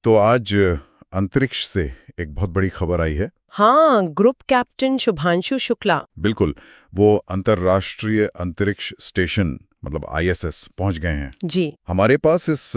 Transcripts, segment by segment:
तो आज अंतरिक्ष से एक बहुत बड़ी खबर आई है। हाँ, ग्रुप कैप्टन शुभांशु शुक्ला। बिल्कुल, वो अंतर्राष्ट्रीय अंतरिक्ष स्टेशन मतलब आईएसएस पहुंच गए हैं। जी हमारे पास इस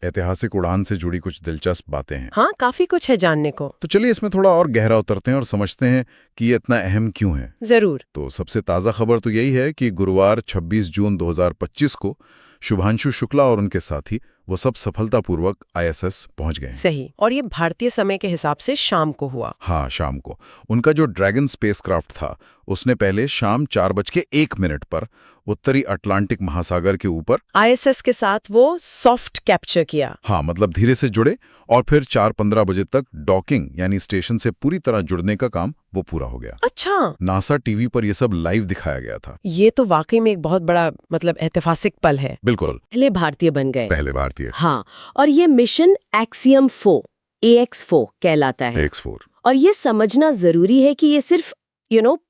ऐतिहासिक उड़ान से जुड़ी कुछ दिलचस्प बातें हैं। हाँ, काफी कुछ है जानने को। तो चलिए इसमें थोड़ा और गहरा उतरते हैं और समझते हैं कि ये इतना अहम क्यों है। जरूर। तो सबसे ताज़ा खबर तो यही है कि गुरुवार 26 जून 2025 को शुभांशु शुक्ला और उनके साथी वो सब सफलतापूर्वक आईएसएस पहुंच गए हैं। सही। और ये भारतीय समय के हिसाब से शाम को हुआ। हाँ, शाम को। उनका जो ड्रैगन स्पेसक्राफ्ट था उसने पहले शाम 4:01 पर उत्तरी अटलांटिक महासागर के ऊपर आईएसएस के साथ वो सॉफ्ट कैप्चर किया। हाँ मतलब धीरे से जुड़े और फिर 4:15 बजे तक डॉकिंग यानी स्टेशन से पूरी तरह जुड़ने का काम वो पूरा हो गया। अच्छा, नासा टीवी पर ये सब लाइव दिखाया गया था। ये तो वाकई में एक बहुत बड़ा ऐतिहासिक पल है। बिल्कुल, पहले भारतीय बन गए। पहले भारतीय। हाँ, और ये मिशन एक्सियम 4 AX4 कहलाता है। X4। और ये समझना जरूरी है कि ये सिर्फ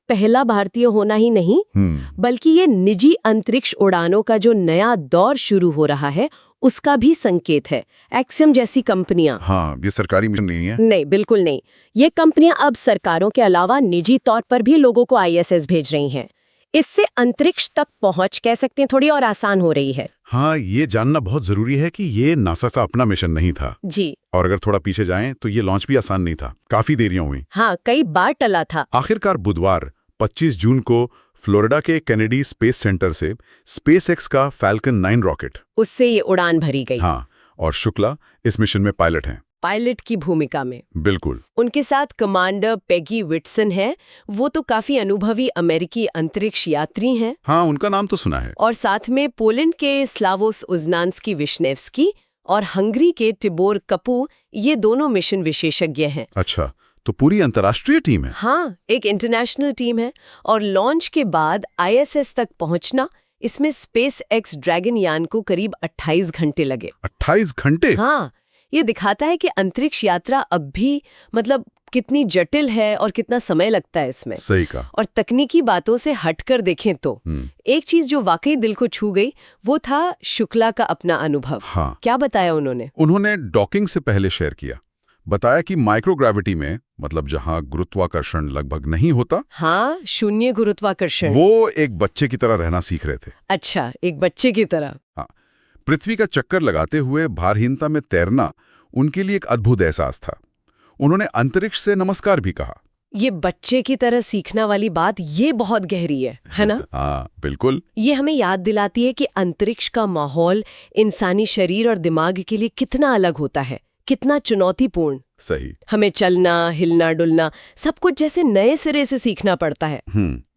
पहला भारतीय होना ही नहीं, बल्कि ये निजी अंतरिक्ष उड़ानों का जो नया दौर शुरू हो रहा है उसका भी संकेत है। एक्सियम जैसी कंपनियां, हाँ, ये सरकारी मिशन नहीं है। नहीं, बिल्कुल नहीं। ये कंपनियां अब सरकारों के अलावा निजी तौर पर भी लोगों को आईएसएस भेज रही हैं। इससे अंतरिक्ष तक पहुंच कह सकते हैं थोड़ी और आसान हो रही है। हाँ, ये जानना बहुत जरूरी है कि ये नासा का अपना मिशन नहीं था जी। और अगर थोड़ा पीछे जाएं तो ये लॉन्च भी आसान नहीं था, काफी देरियां हुई। हाँ, कई बार टला था। आखिरकार बुधवार 25 जून को फ्लोरिडा के केनेडी स्पेस सेंटर से SpaceX का फैल्कन 9 रॉकेट, उससे ये उड़ान भरी गई। हाँ, और शुक्ला इस मिशन में पायलट हैं। पायलट की भूमिका में। बिल्कुल। उनके साथ कमांडर पेगी विटसन है। वो तो काफी अनुभवी अमेरिकी अंतरिक्ष यात्री हैं। हाँ, उनका नाम तो सुना है। और साथ में पोलैंड के स्लावोस उज़नान्स्की विश्नेव्स्की और हंगरी के टिबोर कपू, ये दोनों मिशन विशेषज्ञ हैं। अच्छा, तो पूरी अंतर्राष्ट्रीय टीम है। हाँ, एक इंटरनेशनल टीम है। और लॉन्च के बाद आईएसएस तक पहुंचना, इसमें SpaceX ड्रैगन यान को करीब 28 घंटे लगे। 28 घंटे? हाँ, ये दिखाता है कि अंतरिक्ष यात्रा अब भी कितनी जटिल है और कितना समय लगता है इसमें। सही कहा। और तकनीकी बातों से हटकर देखें तो एक चीज जो वाकई दिल को छू गई वो था शुक्ला का अपना अनुभव। हाँ। क्या बताया उन्होंने डॉकिंग से पहले शेयर किया। बताया कि माइक्रोग्रेविटी में मतलब जहां गुरुत्वाकर्षण लगभग नहीं होता, हाँ, शून्य गुरुत्वाकर्षण, वो एक बच्चे की तरह रहना सीख रहे थे। अच्छा, एक बच्चे की तरह। हाँ, पृथ्वी का चक्कर लगाते हुए भारहीनता में तैरना उनके लिए एक अद्भुत एहसास था। उन्होंने अंतरिक्ष से नमस्कार भी कहा। ये बच्चे की तरह सीखना वाली बात ये बहुत गहरी है ना? हाँ, बिल्कुल। ये हमें याद दिलाती है कि अंतरिक्ष का माहौल इंसानी शरीर और दिमाग के लिए कितना अलग होता है, कितना चुनौतीपूर्ण। सही। हमें चलना, हिलना डुलना सब कुछ जैसे नए सिरे से सीखना पड़ता है।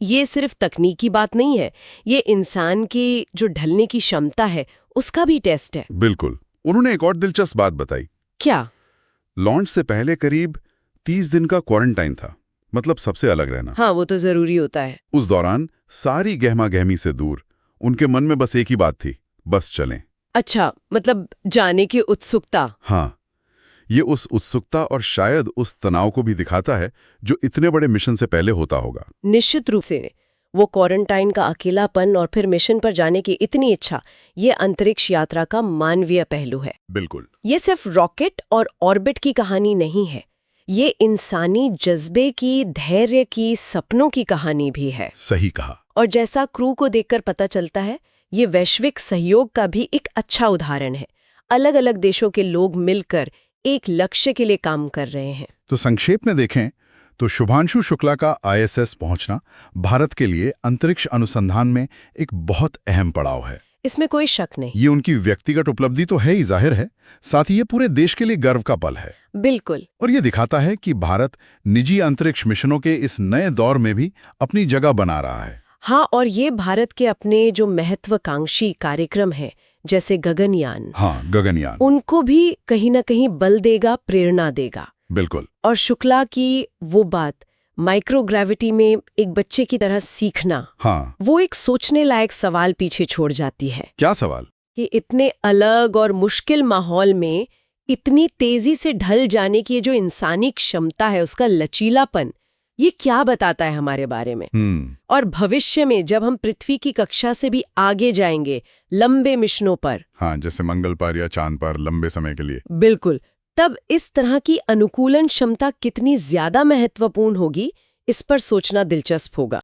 ये सिर्फ तकनीकी बात नहीं है, ये इंसान की जो ढलने की क्षमता है उसका भी टेस्ट है। बिल्कुल। उन्होंने एक और दिलचस्प बात बताई। क्या? लॉन्च से पहले करीब 30 दिन का क्वारंटाइन था, मतलब सबसे अलग रहना। हाँ, वो तो जरूरी होता है। उस दौरान सारी गहमा गहमी से दूर उनके मन में बस एक ही बात थी, बस चलें। अच्छा, जाने की उत्सुकता। हाँ, ये उस उत्सुकता और शायद उस तनाव को भी दिखाता है जो इतने बड़े मिशन से पहले होता होगा। निश्चित रूप से वो क्वारंटाइन का अकेलापन और फिर मिशन पर जाने की इतनी इच्छा, ये अंतरिक्ष यात्रा का मानवीय पहलू है। बिल्कुल। ये सिर्फ रॉकेट और ऑर्बिट की कहानी नहीं है, ये इंसानी जज्बे की, धैर्य की, सपनों की कहानी भी है। सही कहा। और जैसा क्रू को देखकर पता चलता है, ये वैश्विक सहयोग का भी एक अच्छा उदाहरण है। अलग अलग देशों के लोग मिलकर एक लक्ष्य के लिए काम कर रहे हैं। तो संक्षेप में देखें तो शुभांशु शुक्ला का आईएसएस पहुंचना भारत के लिए अंतरिक्ष अनुसंधान में एक बहुत अहम पड़ाव है। इसमें कोई शक नहीं। ये उनकी व्यक्तिगत उपलब्धि तो है ही, जाहिर है, साथ ही ये पूरे देश के लिए गर्व का पल है। बिल्कुल। और ये दिखाता है कि भारत निजी अंतरिक्ष मिशनों के इस नए दौर में भी अपनी जगह बना रहा है। हाँ, और ये भारत के अपने जो महत्वाकांक्षी कार्यक्रम है जैसे गगनयान, हाँ, गगनयान, उनको भी कहीं ना कहीं बल देगा, प्रेरणा देगा। बिल्कुल। और शुक्ला की वो बात, माइक्रोग्रेविटी में एक बच्चे की तरह सीखना, हाँ, वो एक सोचने लायक सवाल पीछे छोड़ जाती है। क्या सवाल? कि इतने अलग और मुश्किल माहौल में इतनी तेजी से ढल जाने की जो इंसानी क्षमता है, उसका लचीलापन, ये क्या बताता है हमारे बारे में? और भविष्य में जब हम पृथ्वी की कक्षा से भी आगे जाएंगे लंबे मिशनों पर, हाँ, जैसे मंगल पर या चांद पर लंबे समय के लिए, बिल्कुल, तब इस तरह की अनुकूलन क्षमता कितनी ज्यादा महत्वपूर्ण होगी, इस पर सोचना दिलचस्प होगा।